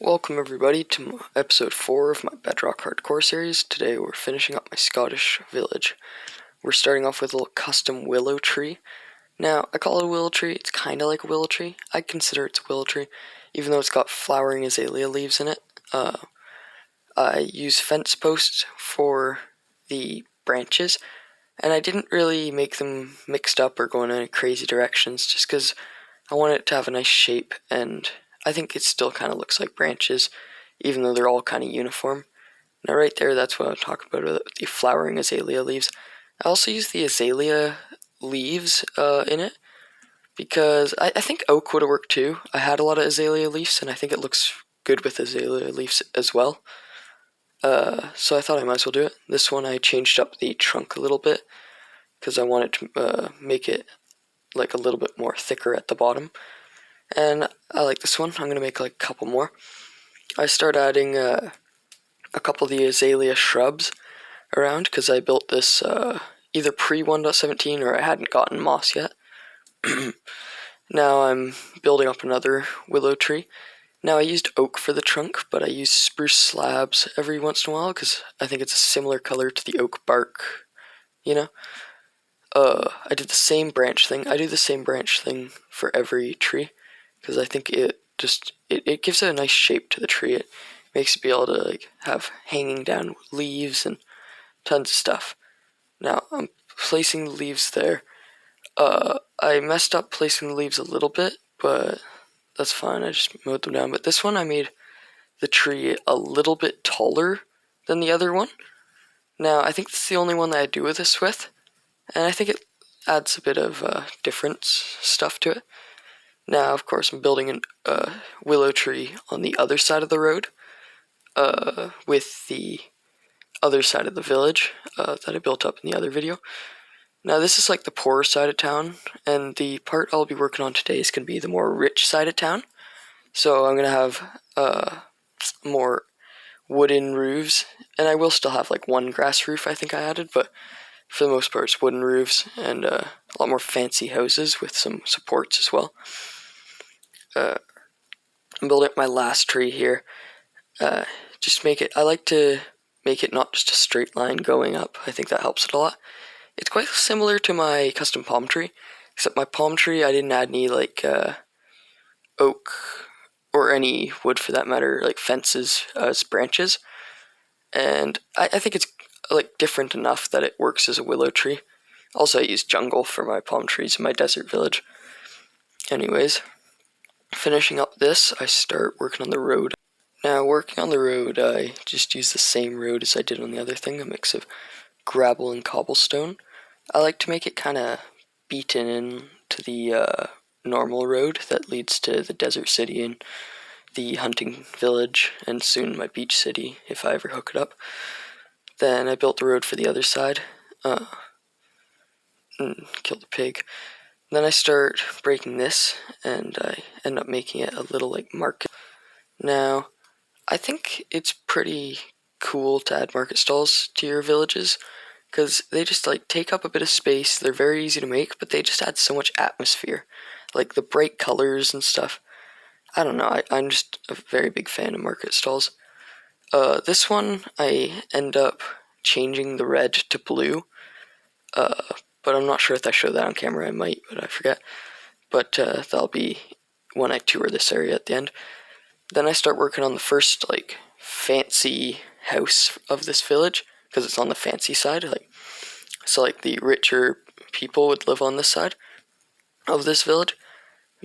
Welcome everybody to episode 4 of my Bedrock Hardcore series. Today we're finishing up my Scottish village. We're starting off with a little custom willow tree. Now, I call it a willow tree, it's kind of like a willow tree. I consider it a willow tree, even though it's got flowering azalea leaves in it. I use fence posts for the branches, and I didn't really make them mixed up or go in any crazy directions, just because I want it to have a nice shape, and I think it still kind of looks like branches, even though they're all kind of uniform. Now right there, that's what I'm talking about, the flowering azalea leaves. I also use the azalea leaves in it, because I think oak would have worked too. I had a lot of azalea leaves, and I think it looks good with azalea leaves as well. So I thought I might as well do it. This one I changed up the trunk a little bit, because I wanted to make it like a little bit more thicker at the bottom. And I like this one. I'm going to make like a couple more. I start adding a couple of the azalea shrubs around because I built this either pre 1.17 or I hadn't gotten moss yet. Now I'm building up another willow tree. Now I used oak for the trunk, but I use spruce slabs every once in a while because I think it's a similar color to the oak bark, you know? I did the same branch thing. I do the same branch thing for every tree because I think it gives it a nice shape to the tree. It makes it be able to like have hanging down leaves and tons of stuff. Now I'm placing the leaves there. I messed up placing the leaves a little bit, but that's fine. I just mowed them down. But this one I made the tree a little bit taller than the other one. Now I think this is the only one that I do this with, and I think it adds a bit of different stuff to it. Now, of course, I'm building a willow tree on the other side of the road, with the other side of the village that I built up in the other video. Now, this is like the poorer side of town, and the part I'll be working on today is going to be the more rich side of town. So I'm going to have more wooden roofs, and I will still have like one grass roof I think I added, but for the most part it's wooden roofs and a lot more fancy houses with some supports as well. I'm building up my last tree here. I like to make it not just a straight line going up. I think that helps it a lot. It's quite similar to my custom palm tree, except my palm tree I didn't add any like oak or any wood for that matter, like fences as branches. And I think it's like different enough that it works as a willow tree. Also, I use jungle for my palm trees in my desert village. Anyways, finishing up this, I start working on the road. Now, working on the road, I just use the same road as I did on the other thing, a mix of gravel and cobblestone. I like to make it kind of beaten into the normal road that leads to the desert city and the hunting village, and soon my beach city, if I ever hook it up. Then I built the road for the other side, killed the pig. Then I start breaking this, and I end up making it a little like market. Now, I think it's pretty cool to add market stalls to your villages, because they just like take up a bit of space. They're very easy to make, but they just add so much atmosphere, like the bright colors and stuff. I don't know, I'm just a very big fan of market stalls. This one I end up changing the red to blue, but I'm not sure if I show that on camera. I might, but I forget. But that'll be when I tour this area at the end. Then I start working on the first like fancy house of this village, because it's on the fancy side. Like the richer people would live on this side of this village.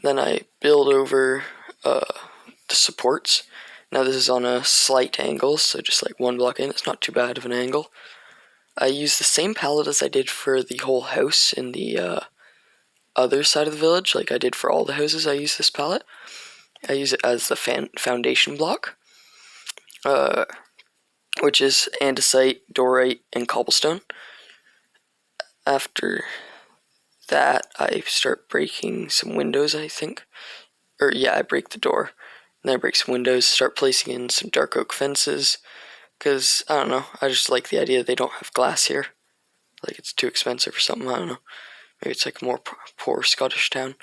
Then I build over the supports. Now this is on a slight angle, so just like one block in. It's not too bad of an angle. I use the same palette as I did for the whole house in the other side of the village, like I did for all the houses. I use this palette. I use it as the foundation block, which is andesite, dorite, and cobblestone. After that, I start breaking some windows, I think. I break the door. Then I break some windows, start placing in some dark oak fences, because, I don't know, I just like the idea they don't have glass here. Like, it's too expensive or something, I don't know. Maybe it's like a more poor Scottish town.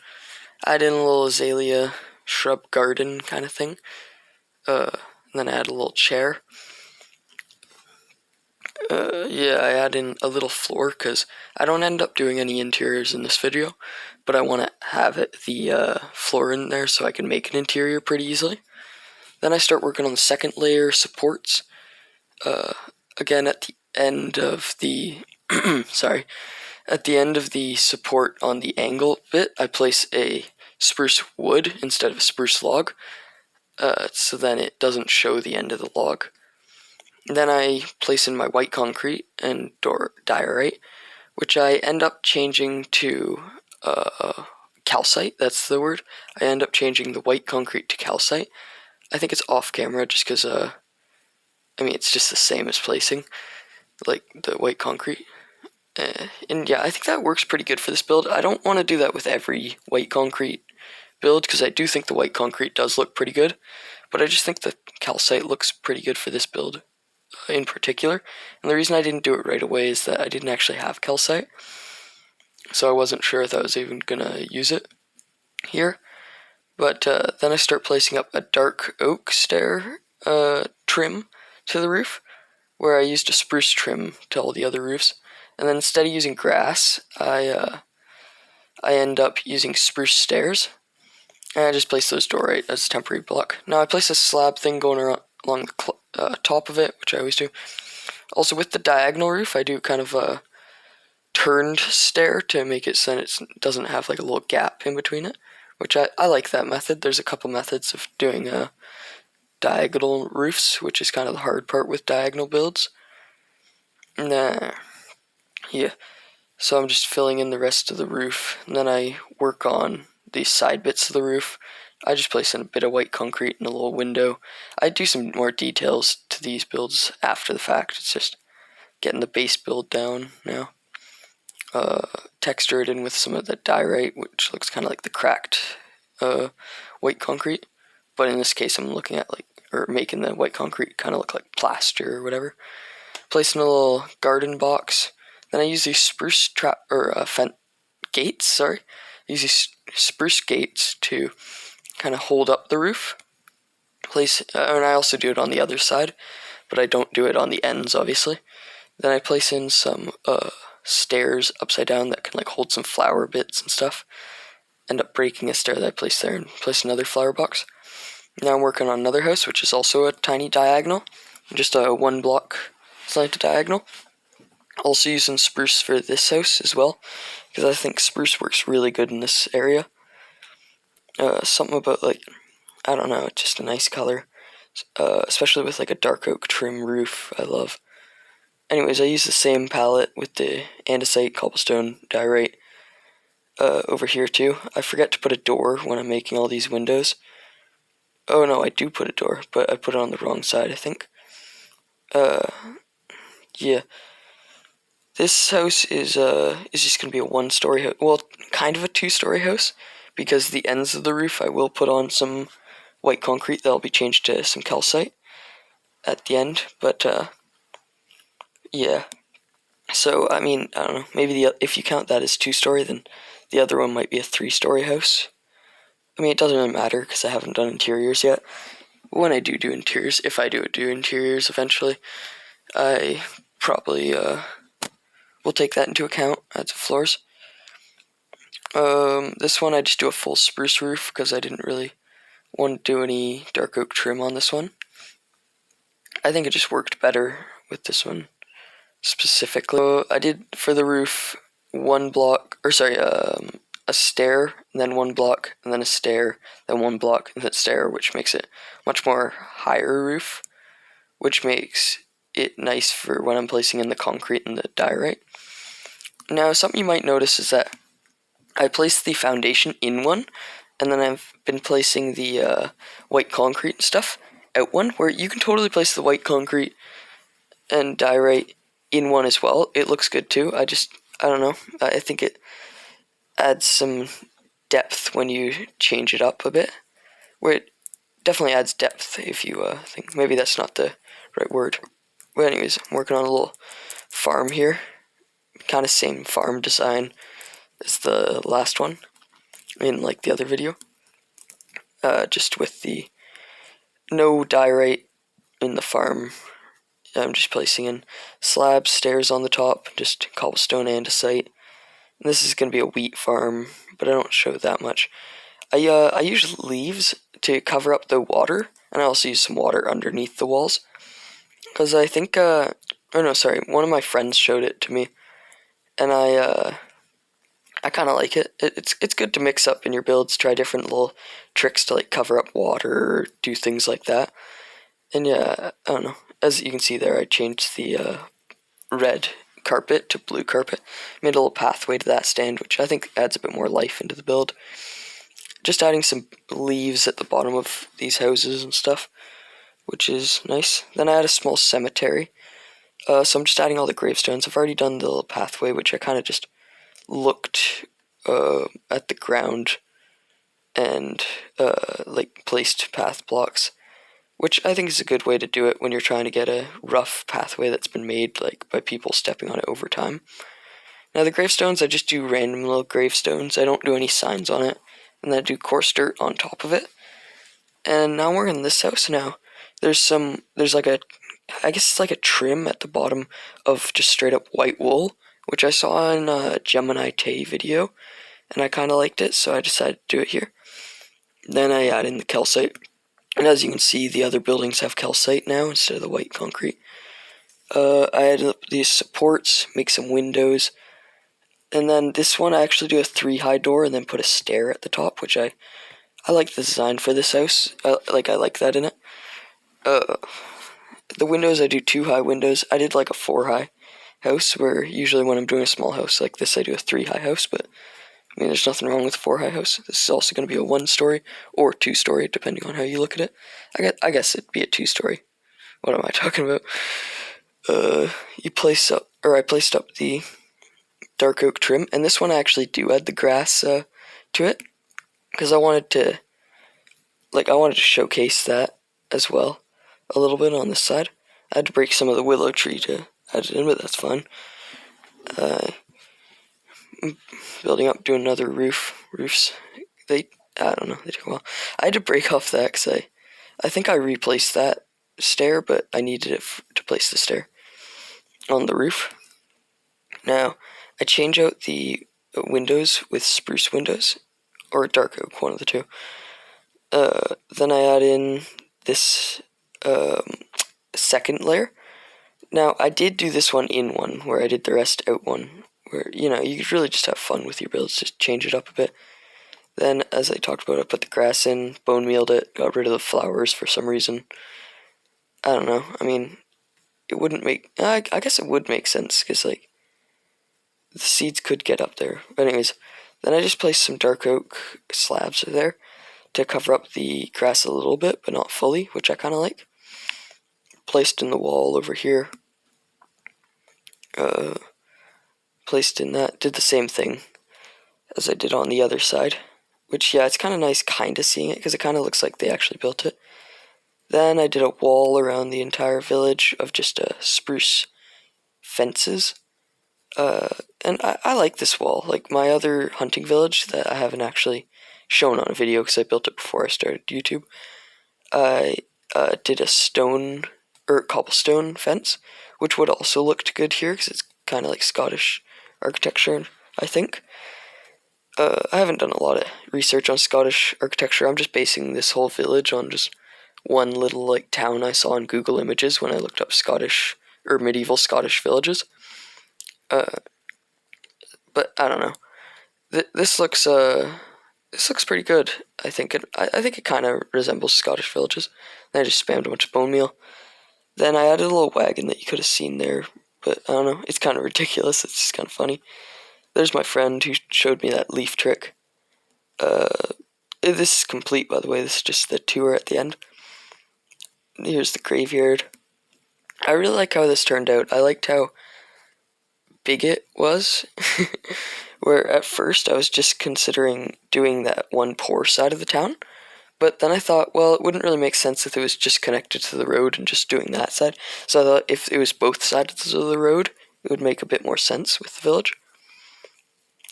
I add in a little azalea shrub garden kind of thing. then I add a little chair. Yeah, I add in a little floor because I don't end up doing any interiors in this video, but I want to have the floor in there so I can make an interior pretty easily. Then I start working on the second layer, supports. Again, at the end of the at the end of the support on the angle bit, I place a spruce wood instead of a spruce log, so then it doesn't show the end of the log. Then I place in my white concrete and diorite, which I end up changing to calcite. That's the word. I end up changing the white concrete to calcite. I think it's off camera just because I mean, it's just the same as placing, like, the white concrete. And yeah, I think that works pretty good for this build. I don't want to do that with every white concrete build, because I do think the white concrete does look pretty good, but I just think the calcite looks pretty good for this build in particular. And the reason I didn't do it right away is that I didn't actually have calcite, so I wasn't sure if I was even going to use it here. But then I start placing up a dark oak stair trim to the roof, where I used a spruce trim to all the other roofs. And then instead of using grass, I end up using spruce stairs. And I just place those diorite as a temporary block. Now I place a slab thing going around along the top of it, which I always do. Also with the diagonal roof, I do kind of a turned stair to make it so that it doesn't have like a little gap in between it, which I like that method. There's a couple methods of doing diagonal roofs, which is kind of the hard part with diagonal builds. Yeah, so I'm just filling in the rest of the roof, and then I work on the side bits of the roof. I just place in a bit of white concrete and a little window. I do some more details to these builds after the fact. It's just getting the base build down now. Texture it in with some of the diorite, which looks kind of like the cracked white concrete. But in this case, I'm looking at making the white concrete kind of look like plaster or whatever. Placing a little garden box. Then I use these spruce gates. Sorry, use these spruce gates to kind of hold up the roof. And I also do it on the other side, but I don't do it on the ends, obviously. Then I place in some stairs upside down that can like hold some flower bits and stuff. End up breaking a stair that I placed there and place another flower box. Now I'm working on another house, which is also a tiny diagonal, just a 1 block slanted diagonal. Also using spruce for this house as well, because I think spruce works really good in this area. Something about I don't know, just a nice color, especially with like a dark oak trim roof. I love. Anyways, I use the same palette with the andesite, cobblestone, diorite over here too. I forget to put a door when I'm making all these windows. Oh no, I do put a door, but I put it on the wrong side, I think. Yeah. This house is just gonna be a 1-story house. Well, kind of a 2-story house, because the ends of the roof I will put on some white concrete that'll be changed to some calcite at the end. But yeah. So I mean, I don't know. Maybe if you count that as 2-story, then the other one might be a 3-story house. I mean, it doesn't really matter because I haven't done interiors yet. When I do interiors, if I do interiors eventually, I probably will take that into account as floors. This one I just do a full spruce roof because I didn't really want to do any dark oak trim on this one. I think it just worked better with this one specifically. So I did for the roof a stair, and then 1 block, and then a stair, then 1 block, and then a stair, which makes it much more higher roof, which makes it nice for when I'm placing in the concrete and the diorite. Now, something you might notice is that I placed the foundation in one, and then I've been placing the white concrete and stuff out one, where you can totally place the white concrete and diorite in one as well. It looks good too. I don't know. I think it adds some depth when you change it up a bit, where it definitely adds depth if you think. Maybe that's not the right word. But anyways, I'm working on a little farm here. Kind of same farm design as the last one in like the other video. Just with the no diorite in the farm. I'm just placing in slabs, stairs on the top, just cobblestone andesite. And this is going to be a wheat farm, but I don't show that much. I use leaves to cover up the water, and I also use some water underneath the walls. Because I think, oh no, sorry, one of my friends showed it to me, and I kind of like it. It's good to mix up in your builds, try different little tricks to like cover up water or do things like that. And yeah, I don't know. As you can see there, I changed the red carpet to blue carpet. Made a little pathway to that stand, which I think adds a bit more life into the build. Just adding some leaves at the bottom of these houses and stuff, which is nice. Then I add a small cemetery. So I'm just adding all the gravestones. I've already done the little pathway, which I kind of just looked at the ground and like placed path blocks, which I think is a good way to do it when you're trying to get a rough pathway that's been made like by people stepping on it over time. Now the gravestones, I just do random little gravestones. I don't do any signs on it, and then I do coarse dirt on top of it. And now we're in this house now. There's like a, I guess it's like a trim at the bottom of just straight up white wool, which I saw in a Gemini Tay video, and I kind of liked it, so I decided to do it here. Then I add in the calcite, and as you can see, the other buildings have calcite now instead of the white concrete. I added up these supports, make some windows, and then this one I actually do a 3-high door and then put a stair at the top, which I like the design for this house. I like that in it. The windows, I do 2-high windows. I did like a 4-high house, where usually when I'm doing a small house like this, I do a 3-high house, but I mean, there's nothing wrong with a 4-high house. This is also going to be a 1-story or 2-story, depending on how you look at it. I guess it'd be a 2-story. What am I talking about? I placed up the dark oak trim, and this one I actually do add the grass to it, because I wanted to showcase that as well a little bit on this side. I had to break some of the willow tree to add it in, but that's fine. Building up, doing another roofs. I don't know, they take a while. I had to break off that because I think I replaced that stair, but I needed it to place the stair on the roof. Now, I change out the windows with spruce windows, or dark oak, one of the two. Then I add in this second layer. Now, I did do this one in one, where I did the rest out one, where, you know, you could really just have fun with your builds, just change it up a bit. Then, as I talked about, I put the grass in, bone mealed it, got rid of the flowers for some reason. I don't know, I mean, it wouldn't make, I guess it would make sense, because, like, the seeds could get up there. But anyways, then I just placed some dark oak slabs there to cover up the grass a little bit, but not fully, which I kind of like. Placed in the wall over here. Placed in that, did the same thing as I did on the other side. Which, yeah, it's kind of nice kind of seeing it, because it kind of looks like they actually built it. Then I did a wall around the entire village of just spruce fences. And I like this wall. Like my other hunting village that I haven't actually shown on a video because I built it before I started YouTube, I did a stone or cobblestone fence, which would also look good here because it's kind of like Scottish architecture, I think. I haven't done a lot of research on Scottish architecture. I'm just basing this whole village on just one little like town I saw on Google Images when I looked up Scottish or medieval Scottish villages. But I don't know. This looks pretty good. I think it kind of resembles Scottish villages. Then I just spammed a bunch of bone meal. Then I added a little wagon that you could have seen there, but I don't know. It's kind of ridiculous. It's just kind of funny. There's my friend who showed me that leaf trick. This is complete, by the way. This is just the tour at the end. Here's the graveyard. I really like how this turned out. I liked how big it was. Where at first I was just considering doing that one poor side of the town. But then I thought, well, it wouldn't really make sense if it was just connected to the road and just doing that side. So I thought if it was both sides of the road, it would make a bit more sense with the village.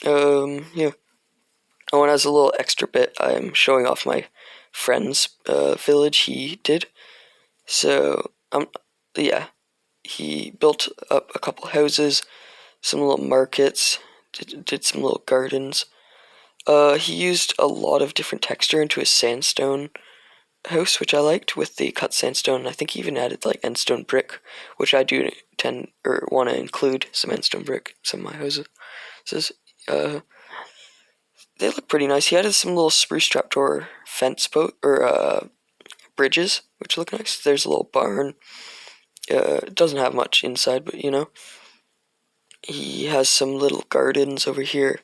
Yeah. Oh, and as a little extra bit, I'm showing off my friend's village he did. So, yeah, he built up a couple houses, some little markets, did some little gardens. He used a lot of different texture into his sandstone house, which I liked, with the cut sandstone. I think he even added like endstone brick, which I do tend or want to include some endstone brick in some of my houses. They look pretty nice. He added some little spruce trapdoor fence bridges, which look nice. There's a little barn. It doesn't have much inside, but you know. He has some little gardens over here,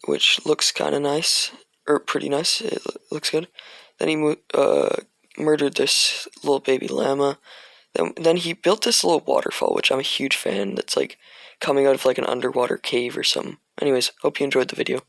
which looks kind of nice, or pretty nice. It looks good. Then he murdered this little baby llama. Then he built this little waterfall, which I'm a huge fan. That's like coming out of like an underwater cave or something. Anyways, hope you enjoyed the video.